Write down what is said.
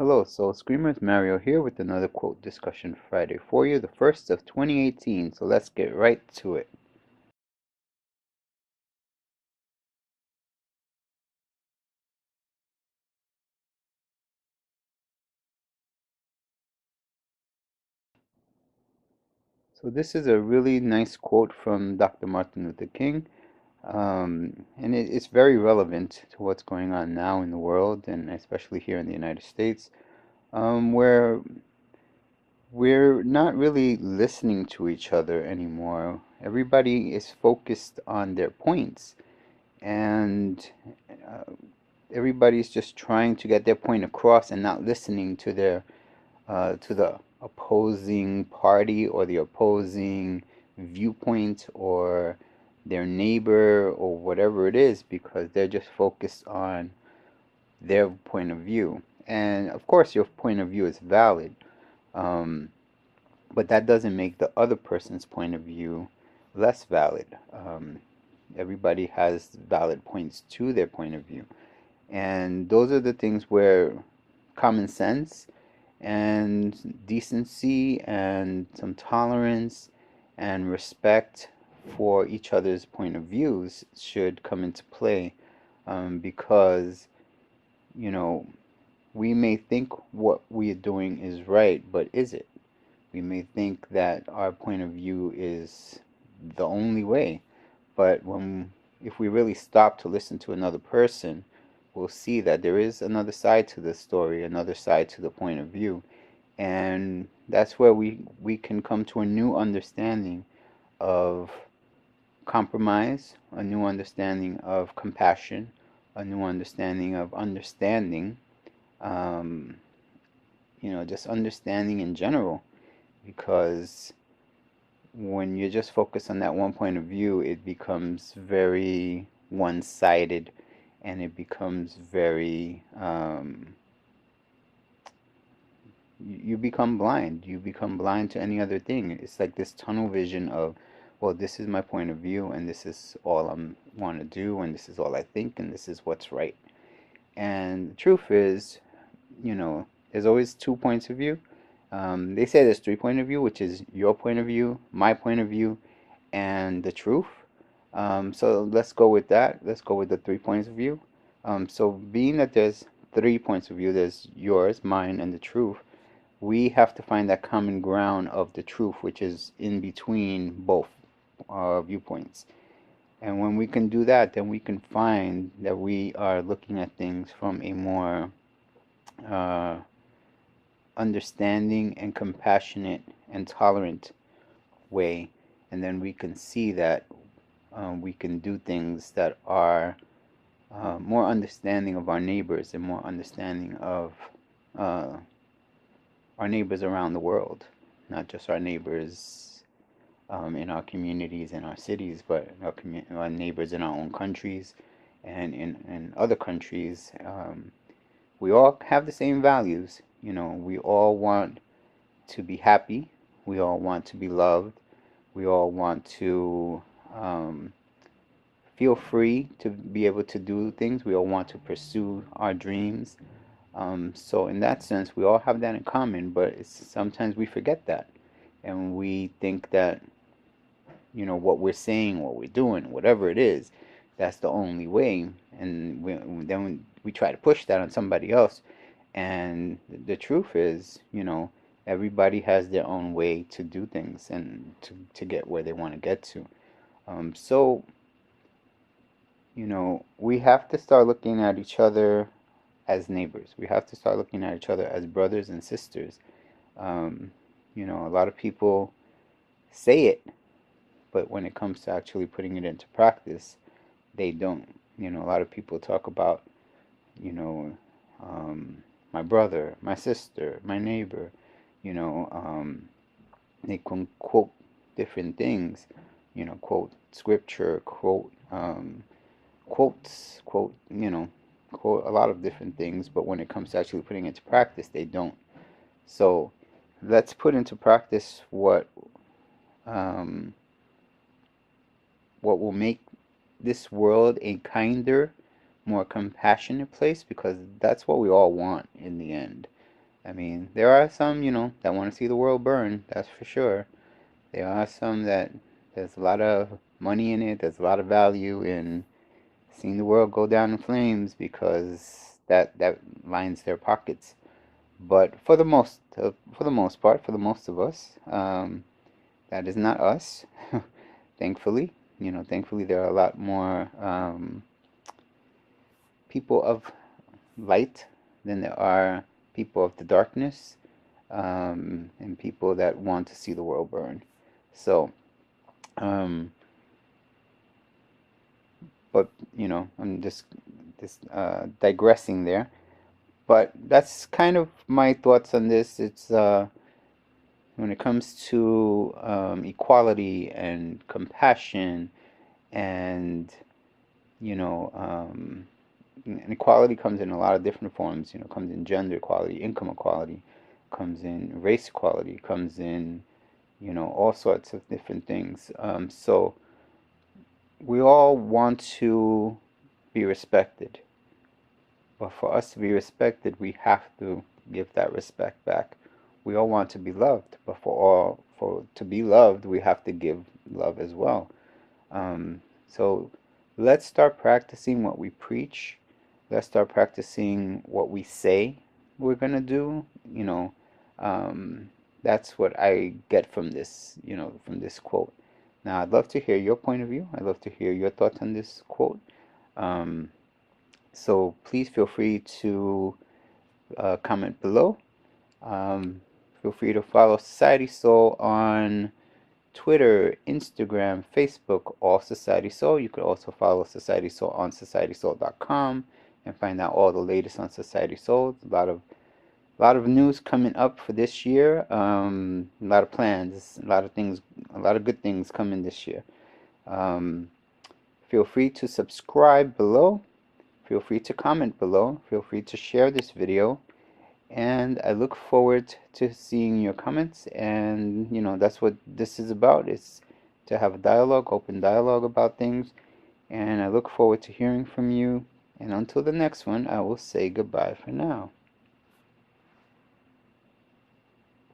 Hello, Soul Screamers. Mario here with another quote discussion Friday for you, the first of 2018. So let's get right to it. So this is a really nice quote from Dr. Martin Luther King, and it's very relevant to what's going on now in the world, and especially here in the United States, where we're not really listening to each other anymore. Everybody is focused on their points, and uh, everybody's just trying to get their point across and not listening to their to the opposing party or the opposing viewpoint or their neighbor or whatever it is, because they're just focused on their point of view. And of course your point of view is valid, um, but that doesn't make the other person's point of view less valid. Everybody has valid points to their point of view. And those are the things where common sense and decency and some tolerance and respect for each other's point of views should come into play, because, you know, we may think what we are doing is right, but is it? We may think that our point of view is the only way, but if we really stop to listen to another person, we'll see that there is another side to the story, another side to the point of view, and that's where we can come to a new understanding of compromise, a new understanding of compassion, a new understanding of understanding, um, just understanding in general, because when you're just focused on that one point of view, it becomes very one-sided, and it becomes very you become blind. You become blind to any other thing. It's like this tunnel vision of, well, this is my point of view, and this is all I want to do, and this is all I think, and this is what's right. And the truth is, there's always two points of view. They say there's three point of view, which is your point of view, my point of view, and the truth. So let's go with that. Let's go with the 3 points of view. So being that there's 3 points of view, there's yours, mine, and the truth, we have to find that common ground of the truth, which is in between both viewpoints. And when we can do that, then we can find that we are looking at things from a more uh, understanding and compassionate and tolerant way. And then we can see that we can do things that are more understanding of our neighbors and more understanding of uh, our neighbors around the world, not just our neighbors in our communities, in our cities, but our neighbors in our own countries and in other countries. We all have the same values. We all want to be happy. We all want to be loved. We all want to um, feel free to be able to do things. We all want to pursue our dreams. So in that sense, we all have that in common, but sometimes we forget that. And we think that, what we're saying, what we're doing, whatever it is, that's the only way. And then we try to push that on somebody else. And the truth is, everybody has their own way to do things and to get where they want to get to. So, we have to start looking at each other as neighbors. We have to start looking at each other as brothers and sisters. Um, a lot of people say it, but when it comes to actually putting it into practice, they don't. A lot of people talk about, you know, um, my brother, my sister, my neighbor. You know, um, they can quote different things. Quote scripture, quote, quote a lot of different things. But when it comes to actually putting it into practice, they don't. So let's put into practice um, what will make this world a kinder, more compassionate place, because that's what we all want in the end. I mean, there are some, that want to see the world burn, that's for sure. There are some that there's a lot of money in it, there's a lot of value in seeing the world go down in flames because that lines their pockets. But for the most part, for the most of us, that is not us. Thankfully, thankfully there are a lot more people of light than there are people of the darkness, and people that want to see the world burn. So, um, but I'm just digressing there. But that's kind of my thoughts on this. It's when it comes to equality and compassion, and you know, um, and equality comes in a lot of different forms. Comes in gender equality, income equality, comes in race equality, comes in all sorts of different things. So we all want to be respected, but for us to be respected, we have to give that respect back. We all want to be loved, but for to be loved, we have to give love as well. So let's start practicing what we preach. Let's start practicing what we say we're gonna do. Um, that's what I get from this, from this quote. Now, I'd love to hear your point of view. I'd love to hear your thoughts on this quote. Um, so please feel free to comment below. Um, Feel free to follow Society Soul on Twitter, Instagram, Facebook, all Society Soul. You could also follow Society Soul on societysoul.com and find out all the latest on Society Soul. A lot of news coming up for this year. A lot of plans, a lot of things, a lot of good things coming this year. Um, Feel free to subscribe below. Feel free to comment below. Feel free to share this video. And I look forward to seeing your comments. And that's what this is about, is to have a dialogue, open dialogue about things. And I look forward to hearing from you. And until the next one, I will say goodbye for now.